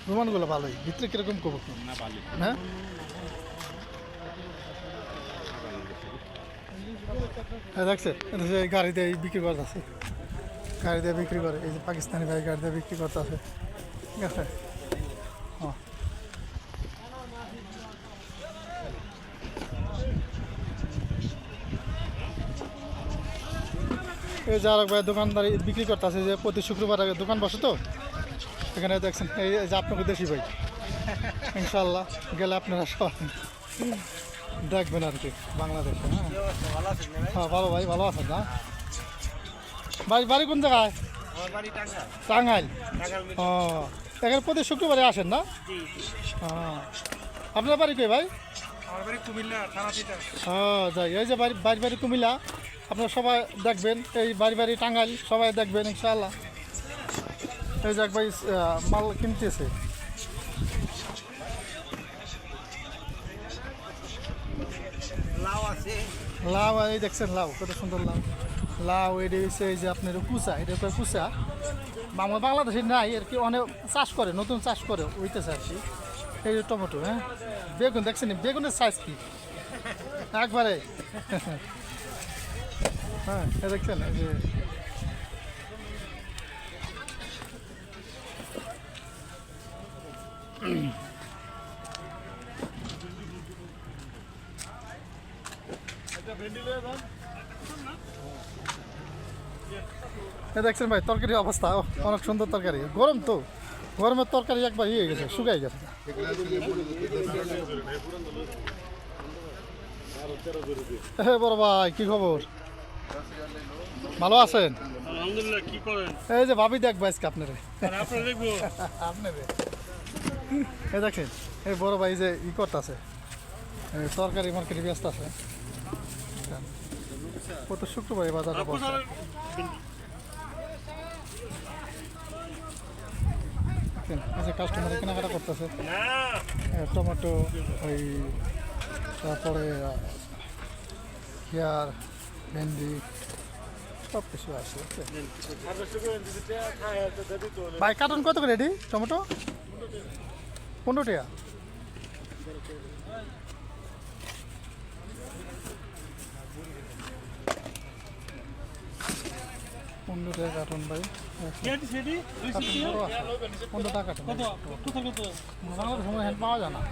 রোমানগুলো ভালোই, ভিতরে কিরকম করবো হ্যাঁ? দেখছে গাড়ি দিয়ে বিক্রি করতে আছে, গাড়ি দিয়ে বিক্রি করে, এই যে পাকিস্তানি ভাই গাড়ি দিয়ে বিক্রি করতে আছে, ঠিক আছে। এই যে আরেক ভাই দোকানদারি বিক্রি করতে আছে, যে প্রতি শুক্রবার আগে দোকান বসে তো এখানে দেখছেন। এই যে আপনাকে দেশি ভাই, ইনশাল্লাহ গেলে আপনারা সবাই দেখবেন আর কি বাংলাদেশে। হ্যাঁ ভালো ভাই, ভালো আছেন না ভাই? বাড়ি কোন জায়গায়? টাঙ্গাইল। ও এখানে প্রতি শুক্রবারে আসেন না? আপনার বাড়ি কই ভাই? হ্যাঁ যাই, এই যে বাড়ি বাড়ি কুমিল্লা, আপনারা সবাই দেখবেন, এই বাড়ি বাড়ি টাঙ্গাইল সবাই দেখবেন ইনশাআল্লাহ। এই যে এক ভাই মাল কিনতেছে। লাউ এই দেখছেন, লাউ কত সুন্দর লাউ। লাউ এটা হচ্ছে এই যে আপনার কুচা, এটা কুচা আমার বাংলাদেশে নাই আর কি, অনেক চাষ করে, নতুন চাষ করে ওইতেছে আর কি। এই যে টমেটো, হ্যাঁ বেগুন দেখছেন, বেগুনের সাইজ কি একবারে হ্যাঁ দেখছেন এই যে দেখছেন ভাই তরকারির অবস্থা অনেক সুন্দর তরকারি, গরম তো, গরমের তরকারি একবার ইয়ে গেছে, শুকাই গেছে। হ্যাঁ বড় ভাই কি খবর, ভালো আছেন? আলহামদুলিল্লাহ। কি করেন? এই যে ভাবি দেখবো আজকে আপনারে, আপনারা দেখবো আপনারে। এই দেখেন এই বড় ভাই যে ই করতেছে, তরকারি মার্কেটে ব্যস্ত আছে। কত শুক্রবার বাজারে বসে, এই যে কাস্টমার কেনাকাটা করতেছে, টমেটো, ওই তারপরে পেঁয়াজ, ভেন্ডি সব কিছু আছে। ভাই কার্টন কত করে রেডি টমেটো? 15 টাকা। কার্টন ভাই, 15 টাকা কার্টন। বাংলাদেশ সময় হ্যান্ড পাওয়া যায় না।